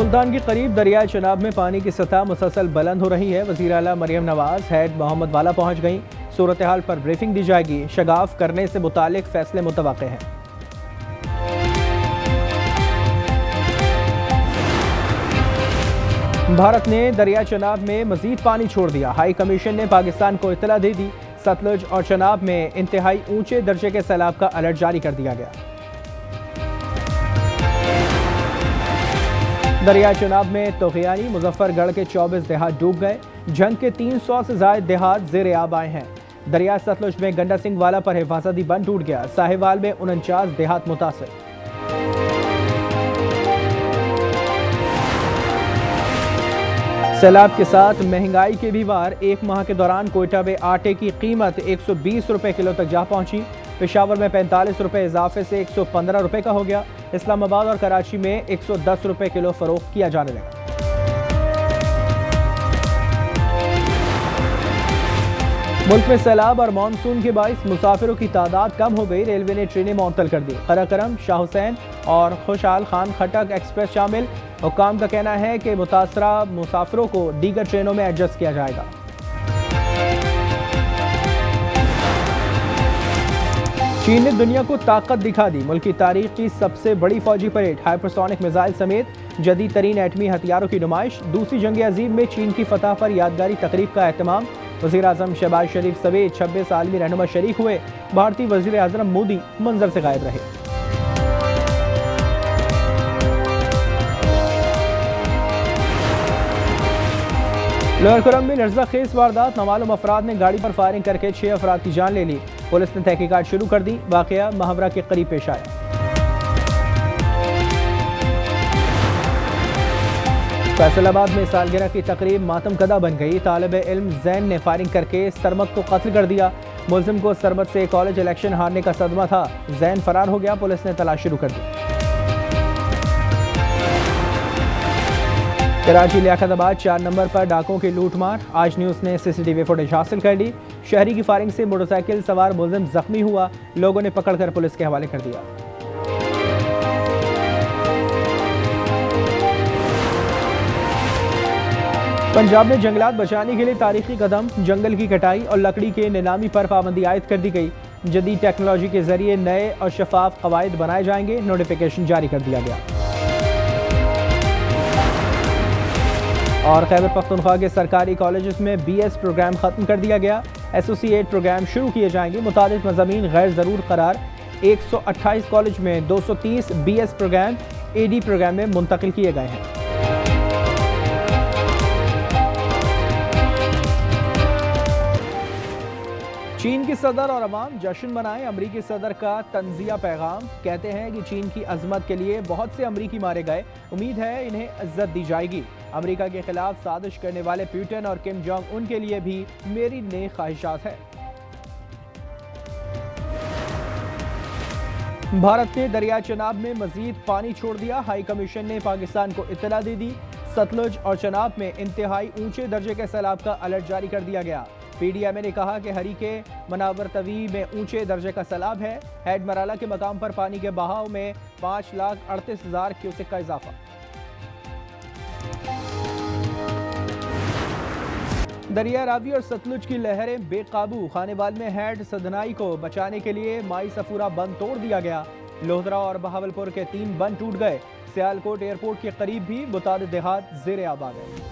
मुल्तान के करीब दरियाए चनाब में पानी की सतह मुसलसल बुलंद हो रही है। वज़ीर आला मरियम नवाज हेड मोहम्मद वाला पहुंच गई। सूरत हाल पर ब्रीफिंग दी जाएगी। शगाफ करने से मुतालिक फैसले मुतवक्के हैं। भारत ने दरिया चनाब में मजीद पानी छोड़ दिया। हाई कमीशन ने पाकिस्तान को इतला दे दी। सतलुज और चनाब में इंतहाई ऊंचे दर्जे के सैलाब का अलर्ट जारी कर दिया गया। दरिया चनाब में तोगयानी मुजफ्फरगढ़ के 24 देहात डूब गए। जंग के 300 से ज्यादा देहात ज़ेर आब आए हैं। दरिया सतलुज में गंडा सिंह वाला पर हिफाजती बंद टूट गया। साहिवाल में 49 देहात मुतासिर। सैलाब के साथ महंगाई के भी वार। एक माह के दौरान कोयटा में आटे की कीमत 120 रुपए किलो तक जा पहुंची। पेशावर में 45 रुपए इजाफे से 115 रुपए का हो गया। इस्लामाबाद और कराची में 110 रुपए किलो फरोख्त किया जाने लगा। मुल्क में सैलाब और मानसून के बाइस मुसाफिरों की तादाद कम हो गई। रेलवे ने ट्रेनें मुअत्तल कर दी। कराकरम, शाह हुसैन और खुशहाल खान खटक एक्सप्रेस शामिल। हुक्काम का कहना है कि मुतासरा मुसाफिरों को दीगर ट्रेनों में एडजस्ट किया जाएगा। चीन ने दुनिया को ताकत दिखा दी। मुल्क की तारीख की सबसे बड़ी फौजी परेड, हाइपरसोनिक मिसाइल समेत जदीद तरीन एटमी हथियारों की नुमाइश। दूसरी जंग अजीम में चीन की फतह पर यादगारी तकरीब का एहतमाम। वज़ीर आज़म शहबाज शरीफ समेत 26 आलमी रहनुमा शरीक हुए। भारतीय वज़ीर आज़म मोदी मंजर से गायब रहे। लोअर कुरम में लर्जा खेज वारदात। नामालूम अफराद ने गाड़ी पर फायरिंग करके 6 अफराद की जान ले ली। पुलिस ने तहकीकात शुरू कर दी। वाकया महावरा के करीब पेश आया। फैसलाबाद में सालगिरह की तकरीब मातम कदा बन गई। तालिब इल्म जैन ने फायरिंग करके सरमद को कत्ल कर दिया। मुलजिम को सरमद से कॉलेज इलेक्शन हारने का सदमा था। जैन फरार हो गया। पुलिस ने तलाश शुरू कर दी। कराची लियाकताबाद 4 नंबर पर डाकों की लूटमार। आज न्यूज़ ने सीसीटीवी फुटेज हासिल कर ली। शहरी की फायरिंग से मोटरसाइकिल सवार मुलजिम जख्मी हुआ। लोगों ने पकड़कर पुलिस के हवाले कर दिया। पंजाब में जंगलात बचाने के लिए तारीखी कदम। जंगल की कटाई और लकड़ी के नीलामी पर पाबंदी आयद कर दी गई। जदीद टेक्नोलॉजी के जरिए नए और शफाफ कवायद बनाए जाएंगे। नोटिफिकेशन जारी कर दिया गया। और खैबर पख्तूनख्वा के सरकारी कॉलेजेस में BS प्रोग्राम खत्म कर दिया गया। एसोसिएट प्रोग्राम शुरू किए जाएंगे। मुताबिक मज़ामीन गैर ज़रूर करार। 128 कॉलेज में 230 BS प्रोग्राम AD प्रोग्राम में मुंतकिल किए गए हैं। चीन की सदर और अवाम जश्न मनाएं। अमरीकी सदर का तंजिया पैगाम। कहते हैं कि चीन की अजमत के लिए बहुत से अमरीकी मारे गए। उम्मीद है इन्हें इज्जत दी जाएगी। अमरीका के खिलाफ साजिश करने वाले पुतिन और किम जोंग उन के लिए भी मेरी नेक ख्वाहिशात है। भारत ने दरिया चनाब में मजीद पानी छोड़ दिया। हाई कमीशन ने पाकिस्तान को इत्तला दे दी। सतलुज और चनाब में इंतहाई ऊंचे दर्जे के सैलाब का अलर्ट जारी कर दिया गया। PDMA ने कहा कि हरीके मनावर तवी में ऊंचे दर्जे का सैलाब है। हेड मराला के मकाम पर पानी के बहाव में 5,38,000 क्यूसेक का इजाफा। दरिया रावी और सतलुज की लहरें बेकाबू। खानेवाल में हेड सदनाई को बचाने के लिए माई सफूरा बंद तोड़ दिया गया। लोहदरा और बहावलपुर के 3 बंद टूट गए। सियालकोट एयरपोर्ट के करीब भी मुतादिद देहात ज़ेर आब आ गए।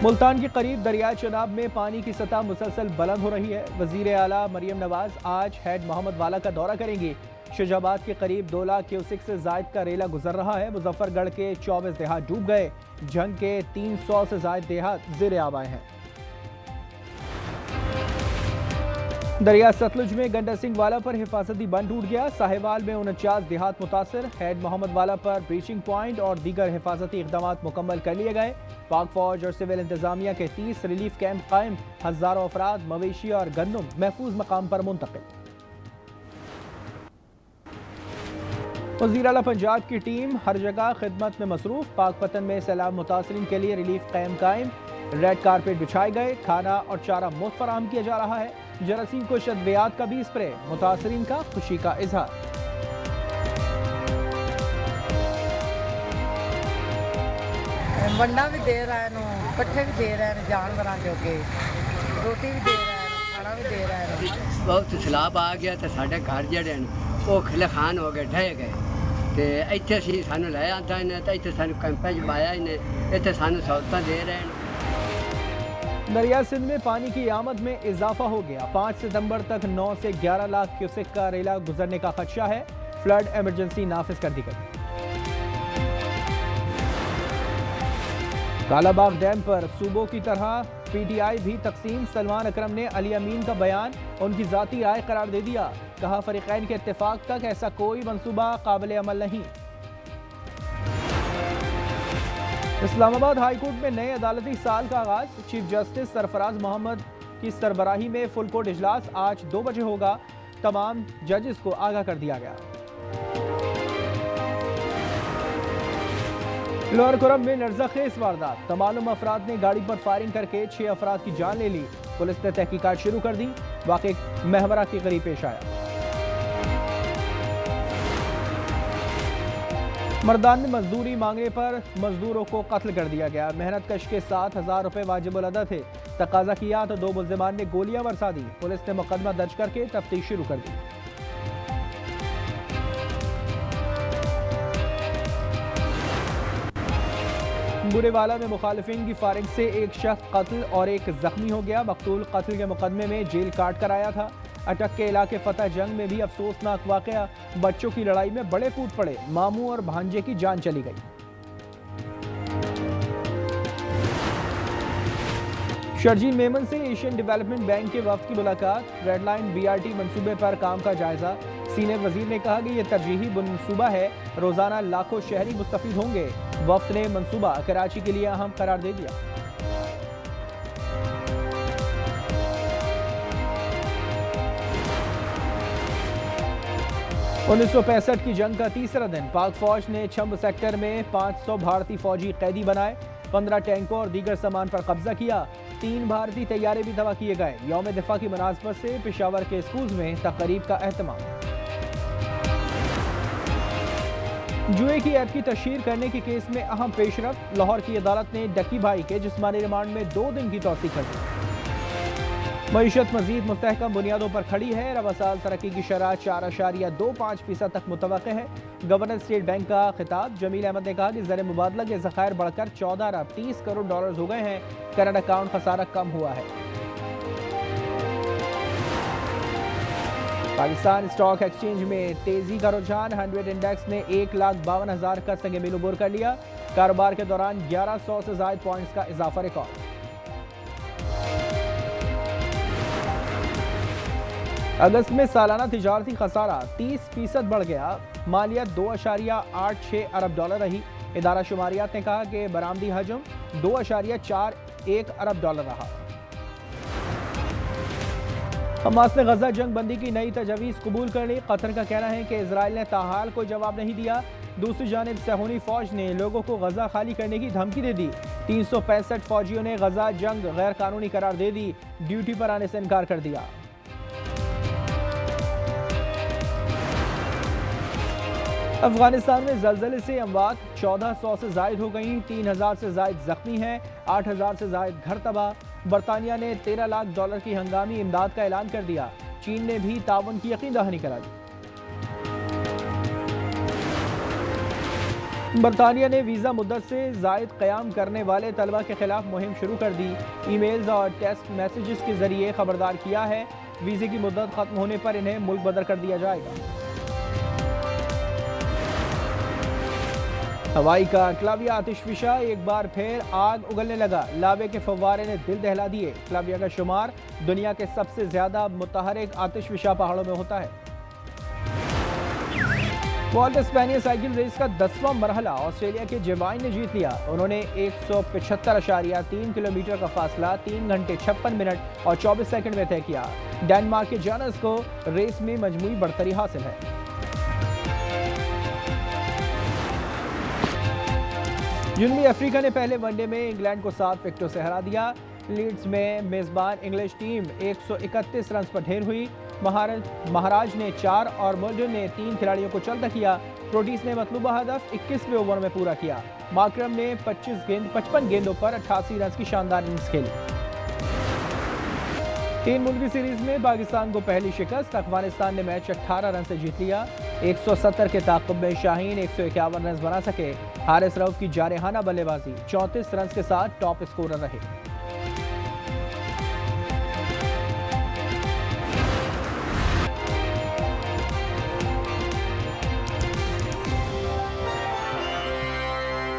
मुल्तान के करीब दरियाए चनाब में पानी की सतह मुसलसल बुलंद हो रही है। वज़ीर आला मरियम नवाज आज हेड मोहम्मद वाला का दौरा करेंगी। शुजाबाद के करीब 2 लाख क्यूसेक से जायद का रेला गुजर रहा है। मुजफ्फरगढ़ के 24 देहात डूब गए। जंग के 300 से जायद देहात ज़ेर आब आए हैं। दरिया सतलुज में गंडा सिंह वाला पर हिफाजती बंद टूट गया। साहिवाल में 49 देहात मुतासर। हेड मोहम्मद वाला पर ब्रीचिंग पॉइंट और दीगर हिफाजती इकदाम मुकम्मल कर लिए गए। पाक फौज और सिविल इंतजामिया के 30 रिलीफ कैंप कायम। हजारों अफराद मवेशी और गंदम महफूज मकाम पर मुंतकिल। वज़ीर आला पंजाब की टीम हर जगह खिदमत में मसरूफ। पाकपतन में सैलाब मुतासरीन के लिए रिलीफ कैंप कायम। रेड कारपेट बिछाए गए। खाना और चारा मुफ्त फराहम किया जा रहा है। जरासीम को शद्वियात का भी स्प्रे। मुतासरीन का खुशी का इजहार। वंडा भी दे रहे हैं, पट्ठे भी दे रहे हैं जानवरों जोगे, रोटी भी दे रहे हैं, खाना भी दे रहे हैं। बहुत सैलाब आ गया तो साढ़े घर जड़े वो खिलखान हो गए, ढह गए। तो इतने असी सानू लै आता इन्हें, तो इतने सानू कैंप च पाया इन्हें, इतने सानू सहूलतां दे रहे हैं। दरिया सिंध में पानी की आमद में इजाफा हो गया। 5 सितंबर तक 9 से 11 लाख क्यूसेक का रेला गुजरने का खदशा है। फ्लड इमरजेंसी नाफिज कर दी गई। कालाबाग डैम पर सूबों की तरह पीटीआई भी तकसीम। सलमान अकरम ने अली अमीन का बयान उनकी जाती राय करार दे दिया। कहा फरीकैन के इत्तेफाक तक ऐसा कोई मंसूबा काबिल अमल नहीं। इस्लामाबाद हाई कोर्ट में नए अदालती साल का आगाज। चीफ जस्टिस सरफराज मोहम्मद की सरबराही में फुल कोर्ट इजलास आज 2 बजे होगा। तमाम जजेस को आगाह कर दिया गया। लोअर कोरम में लर्ज़ाखेज़ वारदात। तमालुम अफराद ने गाड़ी पर फायरिंग करके 6 अफराद की जान ले ली। पुलिस ने तहकीकात शुरू कर दी। वाक़ई महवरा के करीब पेश आया। मर्दान में मजदूरी मांगने पर मजदूरों को कत्ल कर दिया गया। मेहनत कश के 7,000 रुपए वाजिबुल अदा थे। तकाजा किया तो 2 मुल्जिमान ने गोलियां बरसा दी। पुलिस ने मुकदमा दर्ज करके तफ्तीश शुरू कर दी। बुरेवाला में मुखालिफिन की फायरिंग से एक शख्स कत्ल और एक जख्मी हो गया। मकतूल कत्ल के मुकदमे में जेल काट कर आया था। अटक के इलाके फतेह जंग में भी अफसोसनाक वाकया। बच्चों की लड़ाई में बड़े कूद पड़े। मामू और भांजे की जान चली गई। शर्जील मेमन से एशियन डेवलपमेंट बैंक के वफ्द की मुलाकात। रेड लाइन BRT मंसूबे पर काम का जायजा। सीनियर वजीर ने कहा कि यह तरजीही मंसूबा है। रोजाना लाखों शहरी मुस्तफीद होंगे। वफ्द ने मंसूबा कराची के लिए अहम करार दे दिया। उन्नीस सौ 65 की जंग का तीसरा दिन। पाक फौज ने छंब सेक्टर में 500 भारतीय फौजी कैदी बनाए। 15 टैंकों और दीगर सामान पर कब्जा किया। 3 भारतीय तैयारे भी तबाह किए गए। यौम दिफा की मुनासबत से पेशावर के स्कूल में तकरीब का एहतमाम। जुए की ऐप की तशहीर करने के केस में अहम पेशरफ। लाहौर की अदालत ने डकी भाई के जिस्मानी रिमांड में 2 दिन की तौसीक कर दी। मईशत मजीद मुस्तहकम बुनियादों पर खड़ी है। रवा साल तरक्की की शरह 4.25% तक मुतवक्के है। गवर्नर स्टेट बैंक का खिताब। जमील अहमद ने कहा कि ज़र मुबादला के ज़खायर बढ़कर 14 अरब 30 करोड़ डॉलर हो गए हैं। करंट अकाउंट खसारा कम हुआ है। पाकिस्तान स्टॉक एक्सचेंज में तेजी का रुझान। 100 इंडेक्स ने 1,52,000 का संग मील उबूर कर लिया। कारोबार के दौरान 1100 से ज्यादा पॉइंट्स का इजाफा रिकॉर्ड। अगस्त में सालाना तिजारती खसारा 30% बढ़ गया। मालियत 2.86 अरब डॉलर रही। इदारा शुमारियात ने कहा कि बरामदी हजम 2.41 अरब डॉलर रहा। हमास ने गजा जंग बंदी की नई तजवीज़ कबूल कर ली। कतर का कहना है कि इजराइल ने ताहाल कोई जवाब नहीं दिया। दूसरी जानिब सहूनी फौज ने लोगों को गजा खाली करने की धमकी दे दी। 365 फौजियों ने गजा जंग गैर कानूनी करार दे दी। ड्यूटी पर आने से इनकार कर दिया। अफगानिस्तान में जलजले से अमवात 1400 से जायद हो गई। 3000 से जायद जख्मी हैं। 8000 से जायद घर तबाह। बरतानिया ने 13 लाख डॉलर की हंगामी इमदाद का ऐलान कर दिया। चीन ने भी ताउन की यकीन दहानी करा दी। बरतानिया ने वीज़ा मुद्दत से जायद क़याम करने वाले तलबा के खिलाफ मुहिम शुरू कर दी। ईमेल्स और टेक्स्ट मैसेजेस के जरिए खबरदार किया है। वीज़े की मुद्दत खत्म होने पर इन्हें मुल्क बदर कर दिया जाएगा। हवाई का क्लाविया आतिशफिशा एक बार फिर आग उगलने लगा। लावे के फव्वारे ने दिल दहला दिए। क्लाविया का शुमार दुनिया के सबसे ज्यादा मुतहरिक आतिशफिशा पहाड़ों में होता है। वॉल्ट स्पेनिया साइकिल रेस का 10वां मरहला ऑस्ट्रेलिया के जेवाइन ने जीत लिया। उन्होंने 175.3 किलोमीटर का फासला 3 घंटे 56 मिनट और 24 सेकंड में तय किया। डेनमार्क के जानस को रेस में मजमूई बढ़तरी हासिल है। जनूबी अफ्रीका ने पहले वनडे में इंग्लैंड को 7 विकेटों से हरा दिया। लीड्स में मेजबान इंग्लिश टीम 131 रन पर ढेर हुई। महाराज ने 4 और मुल्टन ने 3 खिलाड़ियों को चलता किया। प्रोटीज ने मतलूबा हदफ 21वें ओवर में पूरा किया। माकरम ने 55 गेंदों पर 88 रन की शानदार इनिंग्स खेली। 3 मुल्की सीरीज में पाकिस्तान को पहली शिकस्त। अफगानिस्तान ने मैच 18 रन से जीत लिया। 170 के ताक़ुब में शाहीन 151 रन बना सके। हारिस रऊफ की जारहाना बल्लेबाजी 34 रन के साथ टॉप स्कोरर रहे।